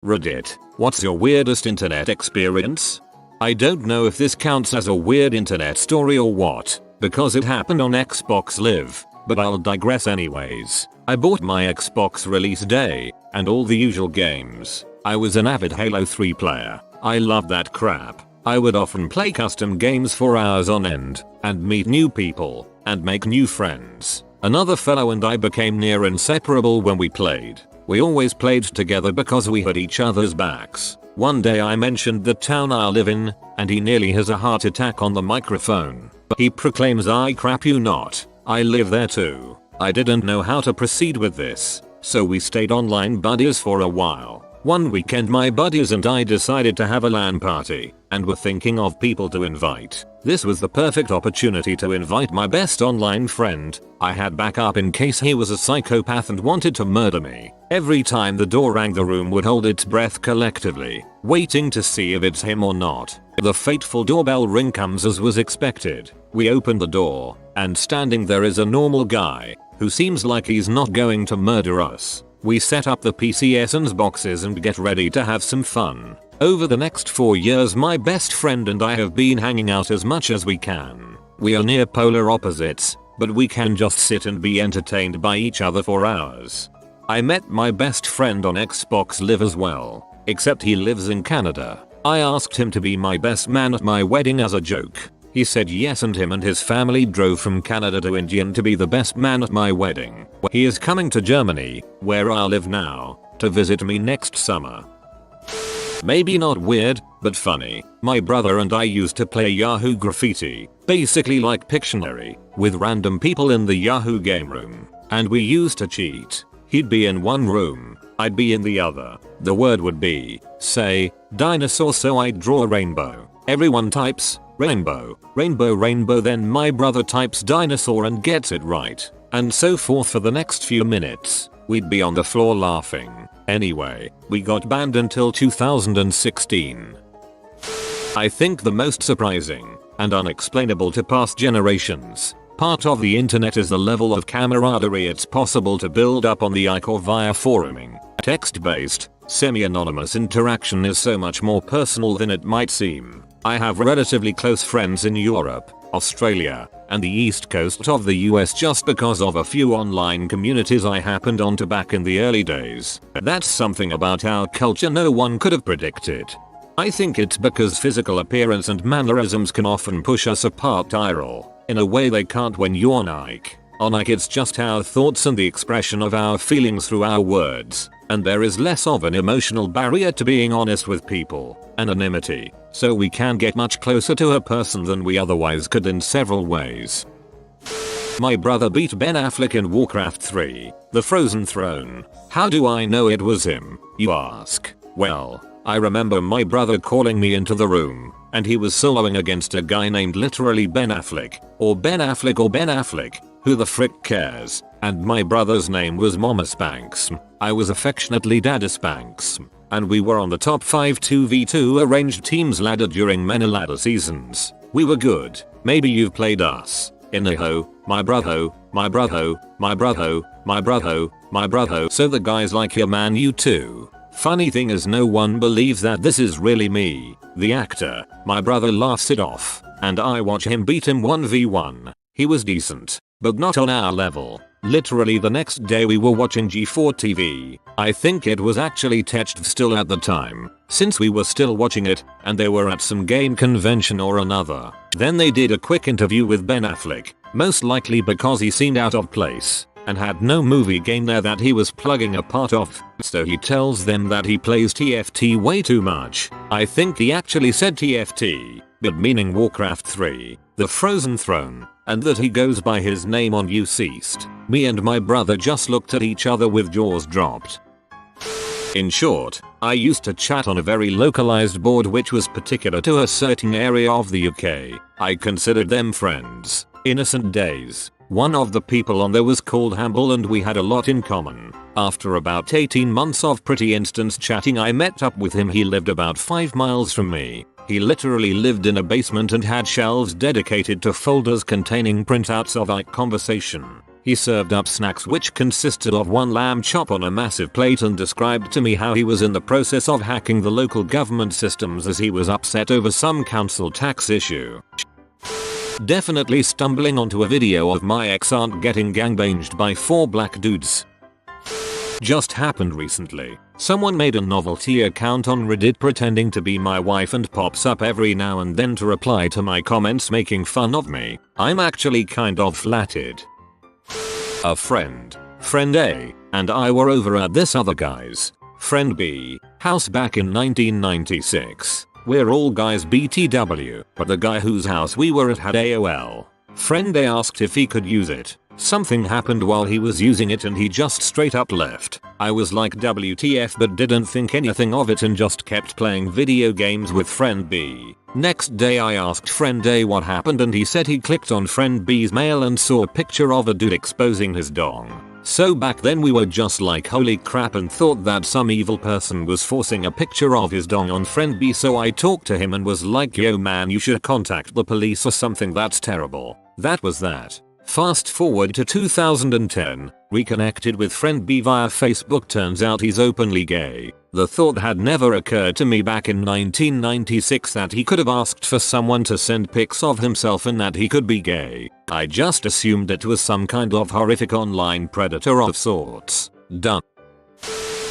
Reddit. What's your weirdest internet experience? I don't know if this counts as a weird internet story or what, because it happened on Xbox Live, but I'll digress anyways. I bought my Xbox release day, and all the usual games. I was an avid Halo 3 player. I loved that crap. I would often play custom games for hours on end, and meet new people, and make new friends. Another fellow and I became near inseparable when we played. We always played together because we had each other's backs. One day I mentioned the town I live in, and he nearly has a heart attack on the microphone. He proclaims, "I crap you not, I live there too." I didn't know how to proceed with this, so we stayed online buddies for a while. One weekend my buddies and I decided to have a LAN party, and were thinking of people to invite. This was the perfect opportunity to invite my best online friend. I had backup in case he was a psychopath and wanted to murder me. Every time the door rang, the room would hold its breath collectively, waiting to see if it's him or not. The fateful doorbell ring comes as was expected. We open the door, and standing there is a normal guy, who seems like he's not going to murder us. We set up the PCSN's boxes and get ready to have some fun. Over the next 4 years my best friend and I have been hanging out as much as we can. We are near polar opposites, but we can just sit and be entertained by each other for hours. I met my best friend on Xbox Live as well, except he lives in Canada. I asked him to be my best man at my wedding as a joke. He said yes, and him and his family drove from Canada to India to be the best man at my wedding. He is coming to Germany, where I live now, to visit me next summer. Maybe not weird, but funny. My brother and I used to play Yahoo Graffiti, basically like Pictionary, with random people in the Yahoo game room. And we used to cheat. He'd be in one room, I'd be in the other. The word would be, say, dinosaur, so I'd draw a rainbow. Everyone types, rainbow, rainbow, rainbow, then my brother types dinosaur and gets it right. And so forth for the next few minutes. We'd be on the floor laughing. Anyway, we got banned until 2016. I think the most surprising, and unexplainable to past generations, part of the internet is the level of camaraderie it's possible to build up on the IC or via foruming. Text-based, semi-anonymous interaction is so much more personal than it might seem. I have relatively close friends in Europe, Australia, and the East Coast of the US just because of a few online communities I happened onto back in the early days. That's something about our culture no one could have predicted. I think it's because physical appearance and mannerisms can often push us apart IRL, in a way they can't when you're on IC. On IC it's just our thoughts and the expression of our feelings through our words, and there is less of an emotional barrier to being honest with people, anonymity, so we can get much closer to a person than we otherwise could in several ways. My brother beat Ben Affleck in Warcraft 3, The Frozen Throne. How do I know it was him, you ask? Well, I remember my brother calling me into the room, and he was soloing against a guy named literally Ben Affleck, or Ben Affleck or Ben Affleck, who the frick cares, and my brother's name was Mama Spanks. I was affectionately Dada Spanks, and we were on the top 5 2v2 arranged teams ladder during many ladder seasons. We were good. Maybe you've played us. Inaho, my brotho, my brotho, my brotho, my brotho, my brotho. So the guys like your man you too. Funny thing is no one believes that this is really me, the actor. My brother laughs it off, and I watch him beat him 1v1. He was decent, but not on our level. Literally the next day we were watching G4 TV. I think it was actually Tetched still at the time, since we were still watching it, and they were at some game convention or another. Then they did a quick interview with Ben Affleck, most likely because he seemed out of place, and had no movie game there that he was plugging a part of, so he tells them that he plays TFT way too much. I think he actually said TFT, but meaning Warcraft 3, The Frozen Throne, and that he goes by his name on UCeased. Me and my brother just looked at each other with jaws dropped. In short, I used to chat on a very localized board which was particular to a certain area of the UK. I considered them friends. Innocent days. One of the people on there was called Habbo and we had a lot in common. After about 18 months of pretty instant chatting I met up with him. He lived about 5 miles from me. He literally lived in a basement and had shelves dedicated to folders containing printouts of our conversation. He served up snacks which consisted of one lamb chop on a massive plate and described to me how he was in the process of hacking the local government systems as he was upset over some council tax issue. Definitely stumbling onto a video of my ex-aunt getting gangbanged by 4 black dudes. Just happened recently. Someone made a novelty account on Reddit pretending to be my wife and pops up every now and then to reply to my comments making fun of me. I'm actually kind of flattered. A friend A, and I were over at this other guy's, friend B, house back in 1996. We're all guys BTW, but the guy whose house we were at had AOL. Friend A asked if he could use it. Something happened while he was using it and he just straight up left. I was like WTF but didn't think anything of it and just kept playing video games with friend B. Next day I asked friend A what happened and he said he clicked on friend B's mail and saw a picture of a dude exposing his dong. So back then we were just like holy crap and thought that some evil person was forcing a picture of his dong on friend B, so I talked to him and was like, yo man, you should contact the police or something, that's terrible. That was that. Fast forward to 2010, reconnected with friend B via Facebook, turns out he's openly gay. The thought had never occurred to me back in 1996 that he could have asked for someone to send pics of himself and that he could be gay. I just assumed it was some kind of horrific online predator of sorts. Done.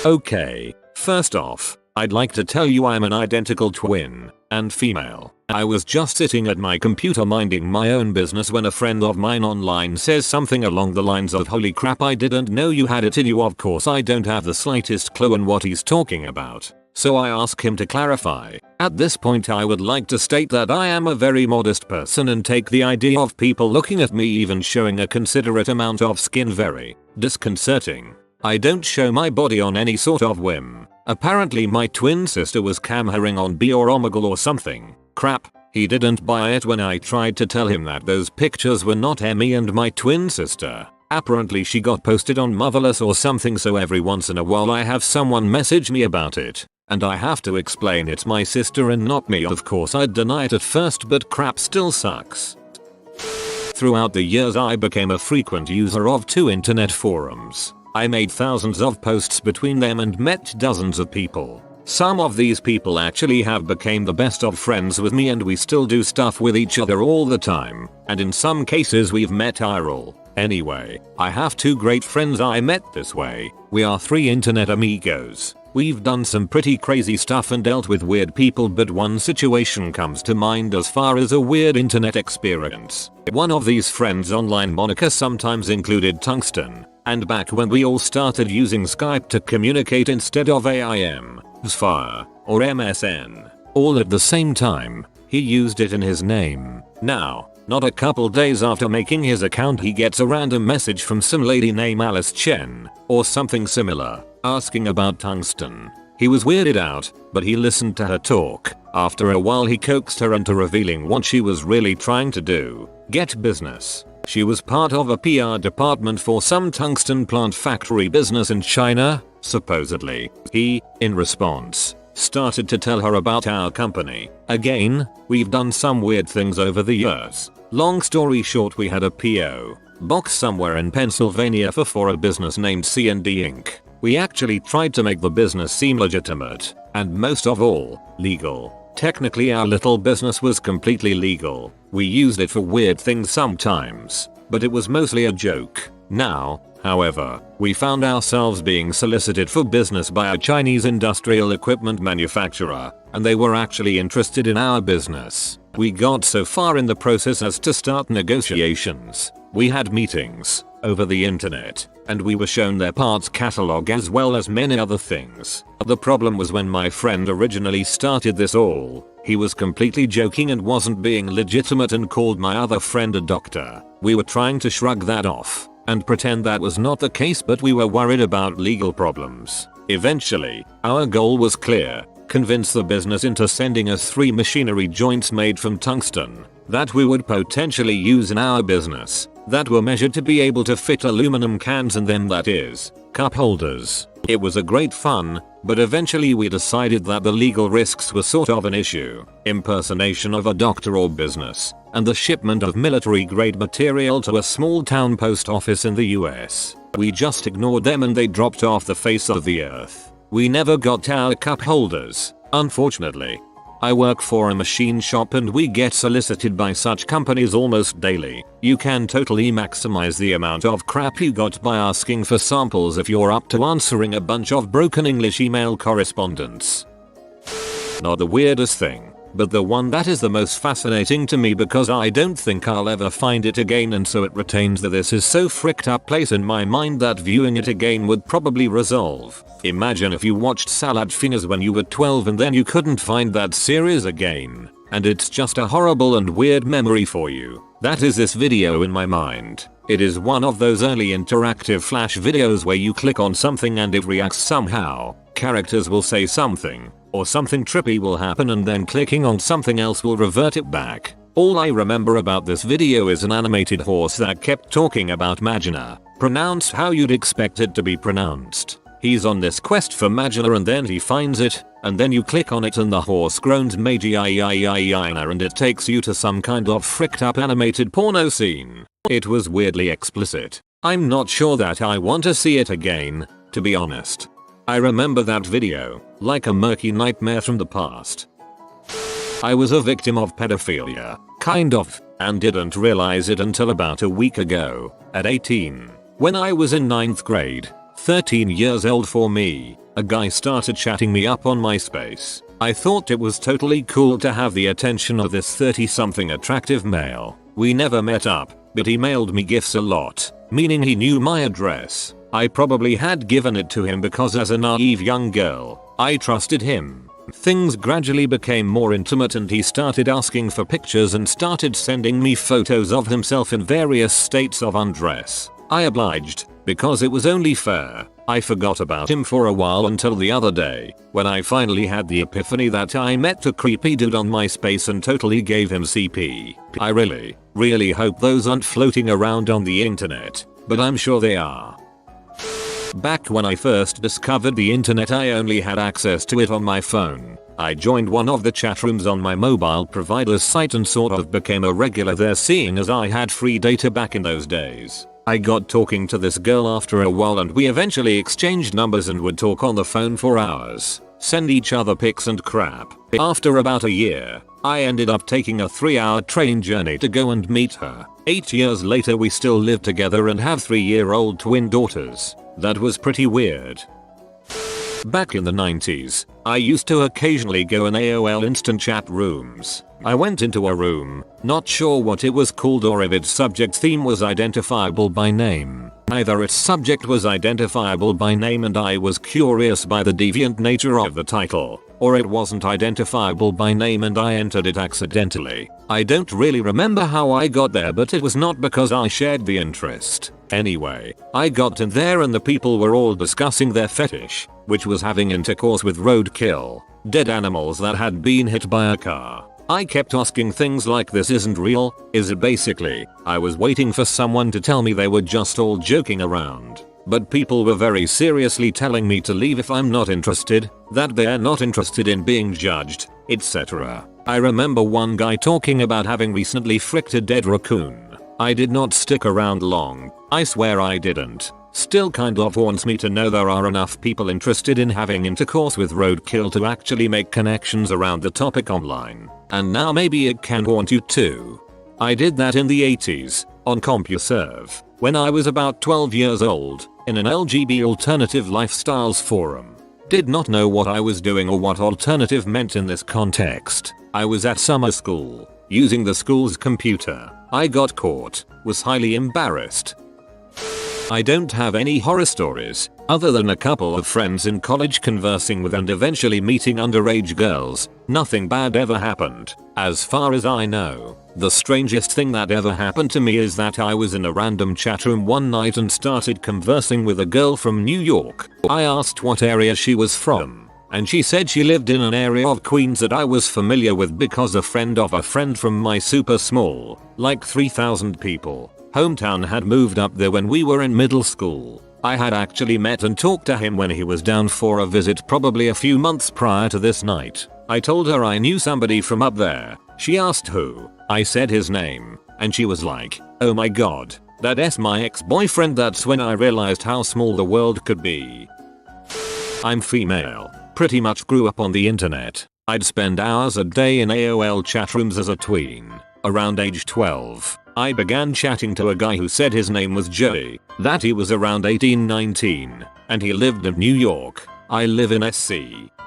Okay, first off, I'd like to tell you I'm an identical twin, and female. I was just sitting at my computer minding my own business when a friend of mine online says something along the lines of holy crap, I didn't know you had it in you. Of course I don't have the slightest clue on what he's talking about, so I ask him to clarify. At this point I would like to state that I am a very modest person and take the idea of people looking at me even showing a considerate amount of skin very disconcerting. I don't show my body on any sort of whim. Apparently my twin sister was cam-herring on B or Omegle or something. Crap, he didn't buy it when I tried to tell him that those pictures were not me and my twin sister. Apparently she got posted on Motherless or something, so every once in a while I have someone message me about it, and I have to explain it's my sister and not me. Of course I'd deny it at first, but crap still sucks. Throughout the years I became a frequent user of 2 internet forums. I made thousands of posts between them and met dozens of people. Some of these people actually have became the best of friends with me and we still do stuff with each other all the time, and in some cases we've met IRL. Anyway, I have 2 great friends I met this way. We are 3 internet amigos. We've done some pretty crazy stuff and dealt with weird people, but one situation comes to mind as far as a weird internet experience. One of these friends' online moniker sometimes included Tungsten, and back when we all started using Skype to communicate instead of AIM, Fire, or MSN, all at the same time, he used it in his name. Now, not a couple days after making his account he gets a random message from some lady named Alice Chen, or something similar, asking about Tungsten. He was weirded out, but he listened to her talk. After a while he coaxed her into revealing what she was really trying to do: get business. She was part of a PR department for some tungsten plant factory business in China, supposedly. He, in response, started to tell her about our company. Again, we've done some weird things over the years. Long story short, we had a PO box somewhere in Pennsylvania for a business named C&D Inc. We actually tried to make the business seem legitimate, and most of all, legal. Technically our little business was completely legal. We used it for weird things sometimes, but it was mostly a joke. Now, however, we found ourselves being solicited for business by a Chinese industrial equipment manufacturer, and they were actually interested in our business. We got so far in the process as to start negotiations. We had meetings over the internet, and we were shown their parts catalog as well as many other things. The problem was when my friend originally started this all, he was completely joking and wasn't being legitimate and called my other friend a doctor. We were trying to shrug that off and pretend that was not the case, but we were worried about legal problems. Eventually, our goal was clear: convince the business into sending us 3 machinery joints made from tungsten that we would potentially use in our business, that were measured to be able to fit aluminum cans in them, that is, cup holders. It was a great fun, but eventually we decided that the legal risks were sort of an issue. Impersonation of a doctor or business, and the shipment of military grade material to a small town post office in the US. We just ignored them and they dropped off the face of the earth. We never got our cup holders, unfortunately. I work for a machine shop and we get solicited by such companies almost daily. You can totally maximize the amount of crap you got by asking for samples if you're up to answering a bunch of broken English email correspondence. Not the weirdest thing, but the one that is the most fascinating to me because I don't think I'll ever find it again, and so it retains the "this is so fricked up" place in my mind that viewing it again would probably resolve. Imagine if you watched Salad Fingers when you were 12 and then you couldn't find that series again, and it's just a horrible and weird memory for you. That is this video in my mind. It is one of those early interactive flash videos where you click on something and it reacts somehow. Characters will say something, or something trippy will happen, and then clicking on something else will revert it back. All I remember about this video is an animated horse that kept talking about Magina, pronounced how you'd expect it to be pronounced. He's on this quest for Magina and then he finds it, and then you click on it and the horse groans Magi and it takes you to some kind of fricked up animated porno scene. It was weirdly explicit. I'm not sure that I want to see it again, to be honest. I remember that video like a murky nightmare from the past. I was a victim of pedophilia, kind of, and didn't realize it until about a week ago, at 18. When I was in 9th grade, 13 years old for me, a guy started chatting me up on MySpace. I thought it was totally cool to have the attention of this 30-something attractive male. We never met up, but he mailed me gifts a lot, meaning he knew my address. I probably had given it to him because as a naive young girl, I trusted him. Things gradually became more intimate and he started asking for pictures and started sending me photos of himself in various states of undress. I obliged, because it was only fair. I forgot about him for a while until the other day, when I finally had the epiphany that I met a creepy dude on MySpace and totally gave him CP. I really hope those aren't floating around on the internet, but I'm sure they are. Back when I first discovered the internet, I only had access to it on my phone. I joined one of the chat rooms on my mobile provider's site and sort of became a regular there, seeing as I had free data back in those days. I got talking to this girl after a while and we eventually exchanged numbers and would talk on the phone for hours, send each other pics and crap. After about a year, I ended up taking a 3-hour train journey to go and meet her. 8 years later we still live together and have 3-year-old twin daughters. That was pretty weird. Back in the 90s, I used to occasionally go in AOL instant chat rooms. I went into a room, not sure what it was called or if its subject theme was identifiable by name. Either its subject was identifiable by name and I was curious by the deviant nature of the title, or it wasn't identifiable by name and I entered it accidentally. I don't really remember how I got there, but it was not because I shared the interest. Anyway, I got in there and the people were all discussing their fetish, which was having intercourse with roadkill, dead animals that had been hit by a car. I kept asking things like, "This isn't real, is it?" Basically, I was waiting for someone to tell me they were just all joking around. But people were very seriously telling me to leave if I'm not interested, that they're not interested in being judged, etc. I remember one guy talking about having recently fricked a dead raccoon. I did not stick around long, I swear I didn't. Still kind of haunts me to know there are enough people interested in having intercourse with roadkill to actually make connections around the topic online. And now maybe it can haunt you too. I did that in the 80s, on CompuServe, when I was about 12 years old, in an LGB alternative lifestyles forum. Did not know what I was doing or what alternative meant in this context. I was at summer school, using the school's computer. I got caught, was highly embarrassed. I don't have any horror stories, other than a couple of friends in college conversing with and eventually meeting underage girls. Nothing bad ever happened, as far as I know. The strangest thing that ever happened to me is that I was in a random chat room one night and started conversing with a girl from New York. I asked what area she was from, and she said she lived in an area of Queens that I was familiar with because a friend of a friend from my super small, like 3,000 people, hometown had moved up there when we were in middle school. I had actually met and talked to him when he was down for a visit probably a few months prior to this night. I told her I knew somebody from up there. She asked who. I said his name, and she was like, oh my god, that's my ex-boyfriend. That's when I realized how small the world could be. I'm female. Pretty much grew up on the internet. I'd spend hours a day in AOL chat rooms as a tween. Around age 12, I began chatting to a guy who said his name was Joey, that he was around 18-19, and he lived in New York. I live in SC.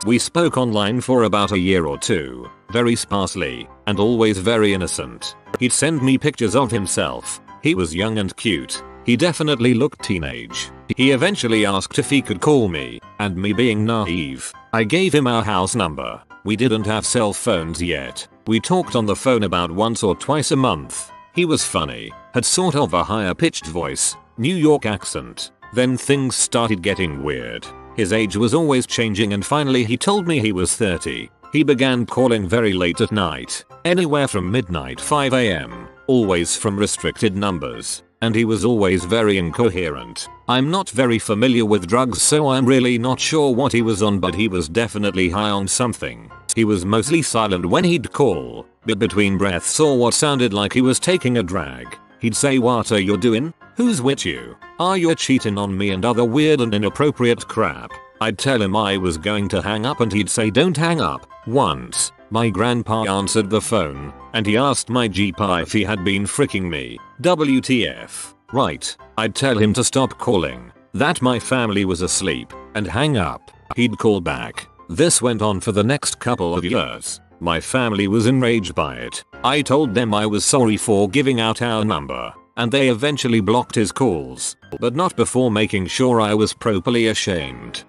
We spoke online for about a year or two, very sparsely, and always very innocent. He'd send me pictures of himself. He was young and cute. He definitely looked teenage. He eventually asked if he could call me, and me being naive, I gave him our house number. We didn't have cell phones yet. We talked on the phone about once or twice a month. He was funny, had sort of a higher pitched voice, New York accent. Then things started getting weird. His age was always changing and finally he told me he was 30. He began calling very late at night, anywhere from midnight 5 AM, always from restricted numbers, and he was always very incoherent. I'm not very familiar with drugs so I'm really not sure what he was on, but he was definitely high on something. He was mostly silent when he'd call, but between breaths or what sounded like he was taking a drag, he'd say what are you doing? Who's with you? Are you cheating on me? And other weird and inappropriate crap. I'd tell him I was going to hang up and he'd say don't hang up. Once, my grandpa answered the phone, and he asked my GP if he had been freaking me. WTF. Right, I'd tell him to stop calling, that my family was asleep, and hang up. He'd call back. This went on for the next couple of years. My family was enraged by it. I told them I was sorry for giving out our number, and they eventually blocked his calls, but not before making sure I was properly ashamed.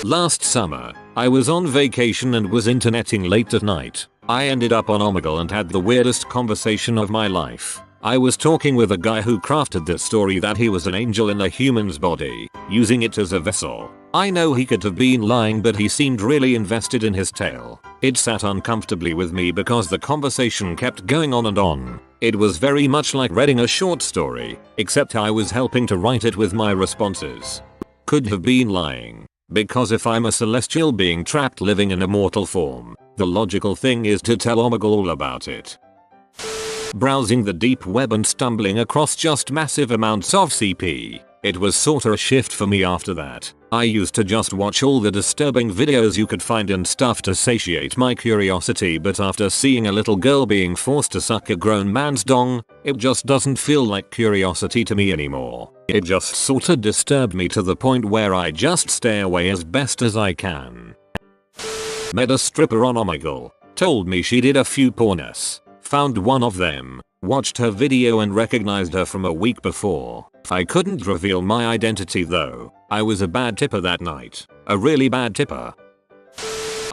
Last summer, I was on vacation and was interneting late at night. I ended up on Omegle and had the weirdest conversation of my life. I was talking with a guy who crafted this story that he was an angel in a human's body, using it as a vessel. I know he could have been lying, but he seemed really invested in his tale. It sat uncomfortably with me because the conversation kept going on and on. It was very much like reading a short story, except I was helping to write it with my responses. Could have been lying. Because if I'm a celestial being trapped living in a mortal form, the logical thing is to tell Omegle all about it. Browsing the deep web and stumbling across just massive amounts of CP. It was sorta a shift for me after that. I used to just watch all the disturbing videos you could find and stuff to satiate my curiosity, but after seeing a little girl being forced to suck a grown man's dong, it just doesn't feel like curiosity to me anymore. It just sorta disturbed me to the point where I just stay away as best as I can. Met a stripper on Omegle. Told me she did a few pornos. Found one of them, watched her video and recognized her from a week before. I couldn't reveal my identity though. I was a bad tipper that night. A really bad tipper.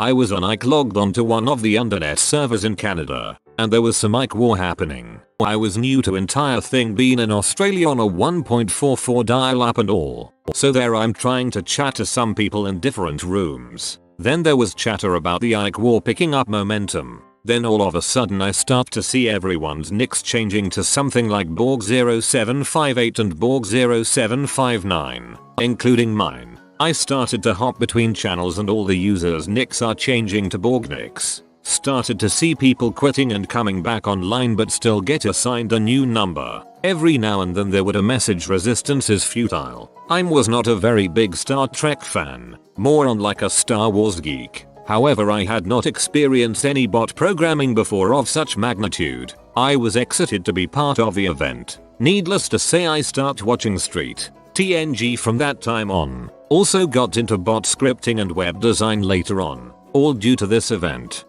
I was on Ike logged onto one of the undernet servers in Canada, and there was some Ike war happening. I was new to entire thing, being in Australia on a 1.44 dial-up and all. So there I'm trying to chat to some people in different rooms. Then there was chatter about the Ike war picking up momentum. Then all of a sudden I start to see everyone's nicks changing to something like Borg0758 and Borg0759, including mine. I started to hop between channels and all the users' nicks are changing to Borg nicks. Started to see people quitting and coming back online but still get assigned a new number. Every now and then there would a message resistance is futile. I was not a very big Star Trek fan, more on like a Star Wars geek. However, I had not experienced any bot programming before of such magnitude. I was excited to be part of the event. Needless to say, I start watching Street TNG from that time on. Also got into bot scripting and web design later on, all due to this event.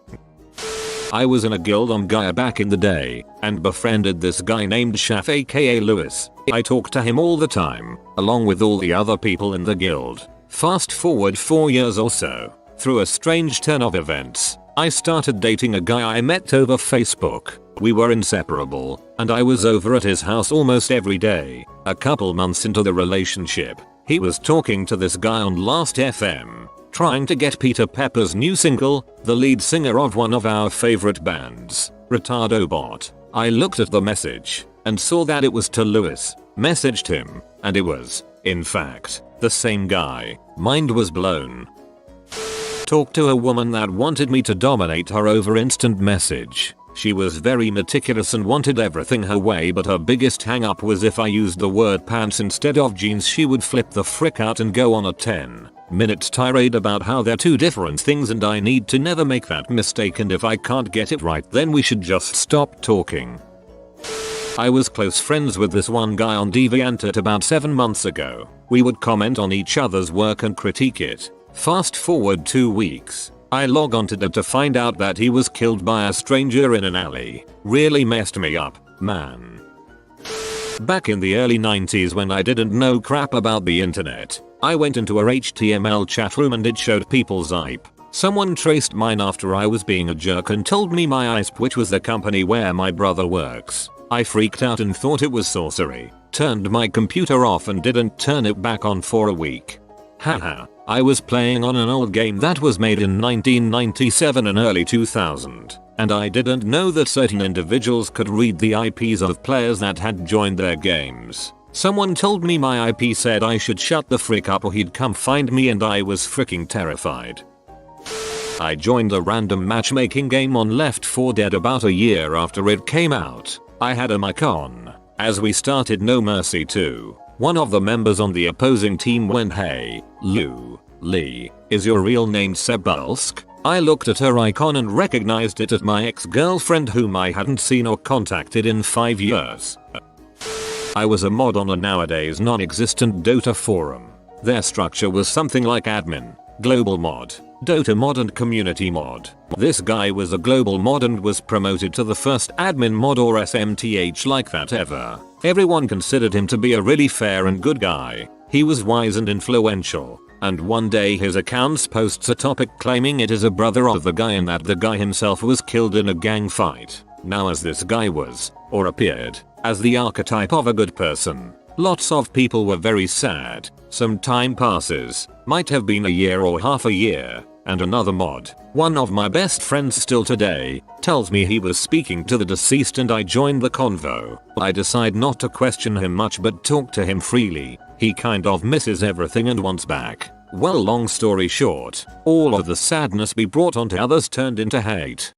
I was in a guild on Gaia back in the day, and befriended this guy named Shaf aka Lewis. I talked to him all the time, along with all the other people in the guild. Fast forward 4 years or so. Through a strange turn of events, I started dating a guy I met over Facebook. We were inseparable, and I was over at his house almost every day. A couple months into the relationship, he was talking to this guy on Last FM, trying to get Peter Pepper's new single, the lead singer of one of our favorite bands, Retardo Bot. I looked at the message, and saw that it was to Lewis, messaged him, and it was, In fact, the same guy. Mind was blown. Talked to a woman that wanted me to dominate her over instant message. She was very meticulous and wanted everything her way, but her biggest hang up was if I used the word pants instead of jeans, she would flip the frick out and go on a 10-minute tirade about how they're two different things and I need to never make that mistake, and if I can't get it right then we should just stop talking. I was close friends with this one guy on DeviantArt about 7 months ago. We would comment on each other's work and critique it. Fast forward 2 weeks. I log on to Updoot to find out that he was killed by a stranger in an alley. Really messed me up, man. Back in the early 90s when I didn't know crap about the internet, I went into a HTML chat room and it showed people's IP. Someone traced mine after I was being a jerk and told me my ISP, which was the company where my brother works. I freaked out and thought it was sorcery, turned my computer off and didn't turn it back on for a week. Haha, I was playing on an old game that was made in 1997 and early 2000, and I didn't know that certain individuals could read the IPs of players that had joined their games. Someone told me my IP said I should shut the frick up or he'd come find me, and I was freaking terrified. I joined a random matchmaking game on Left 4 Dead about a year after it came out. I had a mic on. As we started No Mercy 2, one of the members on the opposing team went, "Hey, Lee, is your real name Sebulsk?" I looked at her icon and recognized it as my ex-girlfriend whom I hadn't seen or contacted in 5 years. I was a mod on a nowadays non-existent Dota forum. Their structure was something like admin, global mod, Dota mod and community mod. This guy was a global mod and was promoted to the first admin mod or SMTH like that ever. Everyone considered him to be a really fair and good guy. He was wise and influential. And one day his accounts posts a topic claiming it is a brother of the guy and that the guy himself was killed in a gang fight. Now as this guy was, or appeared, as the archetype of a good person, lots of people were very sad. Some time passes, might have been a year or half a year, and another mod, one of my best friends still today, tells me he was speaking to the deceased and I joined the convo. I decide not to question him much but talk to him freely. He kind of misses everything and wants back. Well, long story short, all of the sadness we brought onto others turned into hate.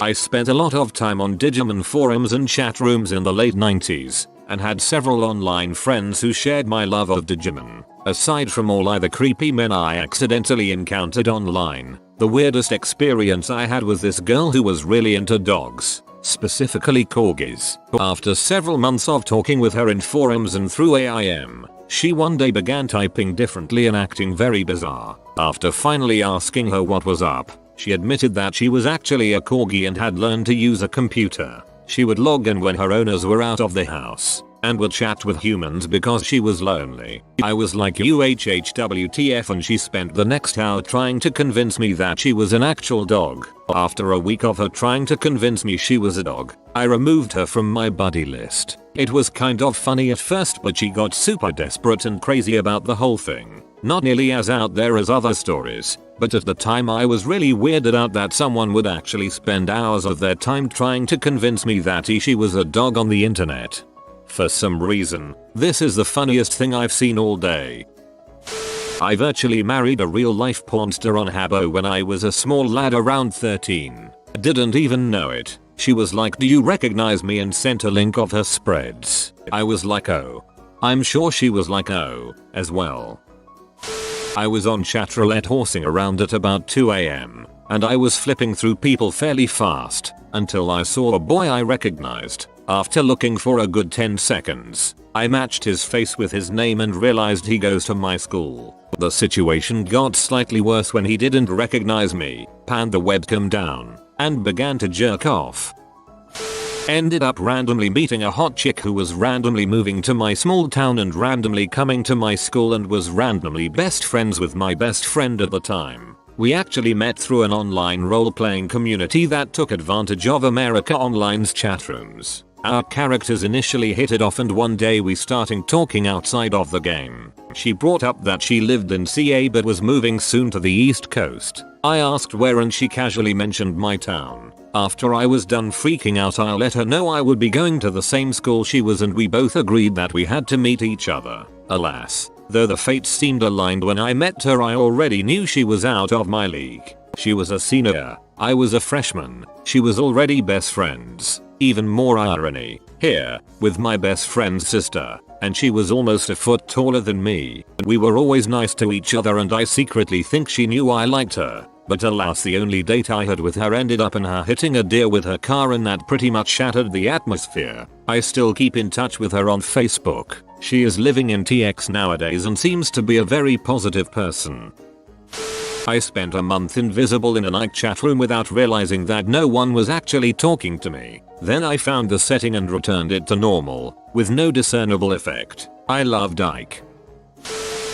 I spent a lot of time on Digimon forums and chat rooms in the late 90s, and had several online friends who shared my love of Digimon. Aside from all the creepy men I accidentally encountered online, the weirdest experience I had was this girl who was really into dogs, specifically corgis. After several months of talking with her in forums and through AIM, she one day began typing differently and acting very bizarre. After finally asking her what was up, she admitted that she was actually a corgi and had learned to use a computer. She would log in when her owners were out of the house, and would chat with humans because she was lonely. I was like UHHWTF, and she spent the next hour trying to convince me that she was an actual dog. After a week of her trying to convince me she was a dog, I removed her from my buddy list. It was kind of funny at first, but she got super desperate and crazy about the whole thing. Not nearly as out there as other stories, but at the time I was really weirded out that someone would actually spend hours of their time trying to convince me that she was a dog on the internet. For some reason, this is the funniest thing I've seen all day. I virtually married a real-life pornster on Habbo when I was a small lad around 13. Didn't even know it. She was like, "Do you recognize me?" and sent a link of her spreads. I was like, "Oh." I'm sure she was like, "Oh," as well. I was on chatroulette horsing around at about 2 AM, and I was flipping through people fairly fast, until I saw a boy I recognized. After looking for a good 10 seconds, I matched his face with his name and realized he goes to my school. The situation got slightly worse when he didn't recognize me, panned the webcam down, and began to jerk off. Ended up randomly meeting a hot chick who was randomly moving to my small town and randomly coming to my school and was randomly best friends with my best friend at the time. We actually met through an online role-playing community that took advantage of America Online's chat rooms. Our characters initially hit it off, and one day we started talking outside of the game. She brought up that she lived in CA but was moving soon to the East Coast. I asked where and she casually mentioned my town. After I was done freaking out, I let her know I would be going to the same school she was and we both agreed that we had to meet each other. Alas, though the fates seemed aligned when I met her, I already knew she was out of my league. She was a senior, I was a freshman. She was already best friends. Even more irony here, with my best friend's sister, and she was almost a foot taller than me. We were always nice to each other and I secretly think she knew I liked her. But alas, the only date I had with her ended up in her hitting a deer with her car and that pretty much shattered the atmosphere. I still keep in touch with her on Facebook. She is living in TX nowadays and seems to be a very positive person. I spent a month invisible in a night chat room without realizing that no one was actually talking to me. Then I found the setting and returned it to normal, with no discernible effect. I loved Ike.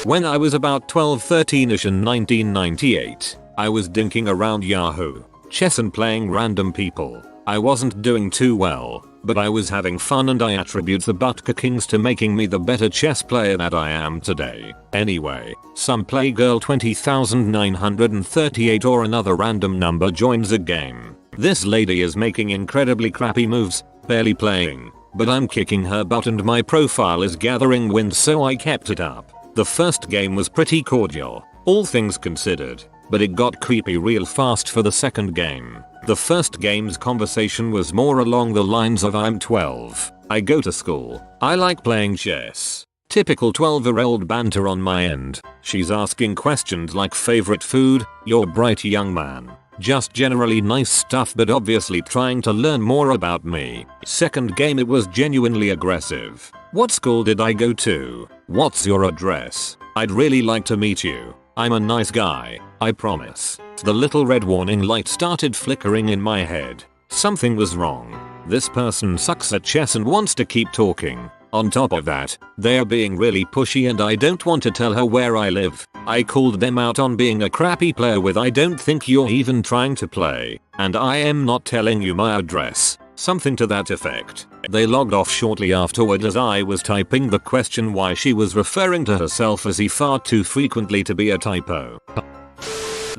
When I was about 12-13ish in 1998, I was dinking around Yahoo Chess and playing random people. I wasn't doing too well, but I was having fun and I attribute the butt kickings to making me the better chess player that I am today. Anyway, some playgirl 20,938 or another random number joins the game. This lady is making incredibly crappy moves, barely playing, but I'm kicking her butt and my profile is gathering wind, so I kept it up. The first game was pretty cordial, all things considered, but it got creepy real fast for the second game. The first game's conversation was more along the lines of I'm 12, I go to school, I like playing chess. Typical 12-year-old banter on my end. She's asking questions like favorite food, you're a bright young man. Just generally nice stuff, but obviously trying to learn more about me. Second game, it was genuinely aggressive. What school did I go to? What's your address? I'd really like to meet you. I'm a nice guy, I promise. The little red warning light started flickering in my head. Something was wrong. This person sucks at chess and wants to keep talking. On top of that, they're being really pushy and I don't want to tell her where I live. I called them out on being a crappy player with I don't think you're even trying to play, and I am not telling you my address. Something to that effect. They logged off shortly afterward as I was typing the question why she was referring to herself as he far too frequently to be a typo.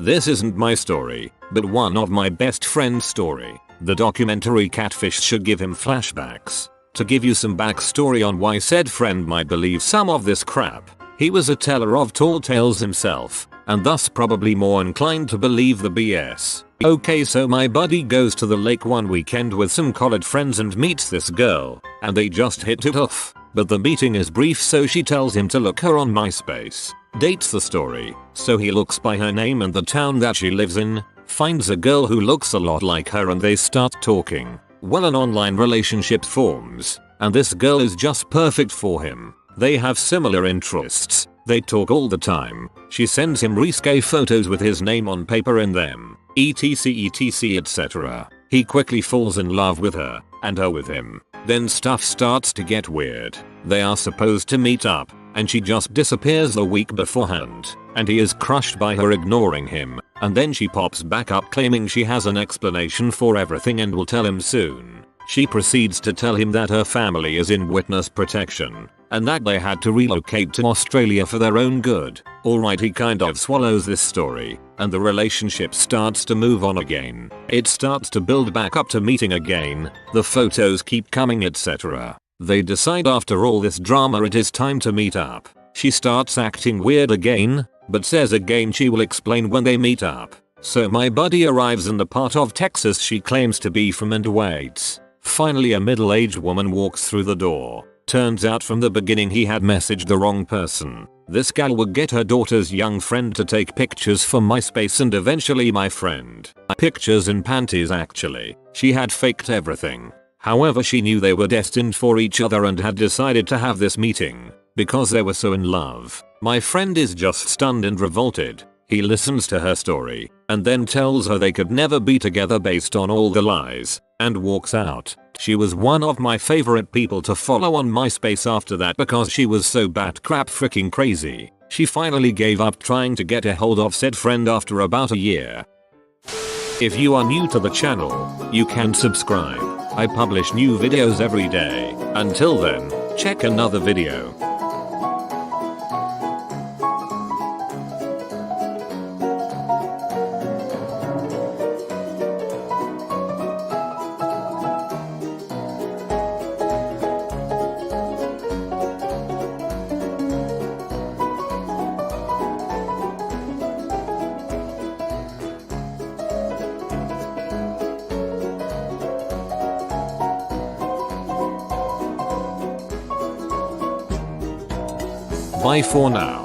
This isn't my story, but one of my best friend's story. The documentary Catfish should give him flashbacks. To give you some backstory on why said friend might believe some of this crap, he was a teller of tall tales himself, and thus probably more inclined to believe the BS. Okay, so my buddy goes to the lake one weekend with some college friends and meets this girl, and they just hit it off. But the meeting is brief, so she tells him to look her on MySpace. Dates the story, so he looks by her name and the town that she lives in, finds a girl who looks a lot like her and they start talking. Well, an online relationship forms, and this girl is just perfect for him. They have similar interests, they talk all the time. She sends him risque photos with his name on paper in them, etc etc. He quickly falls in love with her, and her with him. Then stuff starts to get weird. They are supposed to meet up, and she just disappears a week beforehand, and he is crushed by her ignoring him, and then she pops back up claiming she has an explanation for everything and will tell him soon. She proceeds to tell him that her family is in witness protection, and that they had to relocate to Australia for their own good. Alright, he kind of swallows this story, and the relationship starts to move on again. It starts to build back up to meeting again, the photos keep coming, etc. They decide after all this drama it is time to meet up. She starts acting weird again, but says again she will explain when they meet up. So my buddy arrives in the part of Texas she claims to be from and waits. Finally a middle-aged woman walks through the door. Turns out from the beginning he had messaged the wrong person. This gal would get her daughter's young friend to take pictures for MySpace and eventually my friend. Pictures in panties actually. She had faked everything. However, she knew they were destined for each other and had decided to have this meeting because they were so in love. My friend is just stunned and revolted. He listens to her story and then tells her they could never be together based on all the lies, and walks out. She was one of my favorite people to follow on MySpace after that because she was so bat crap freaking crazy. She finally gave up trying to get a hold of said friend after about a year. If you are new to the channel, you can subscribe. I publish new videos every day. Until then, check another video. Bye for now.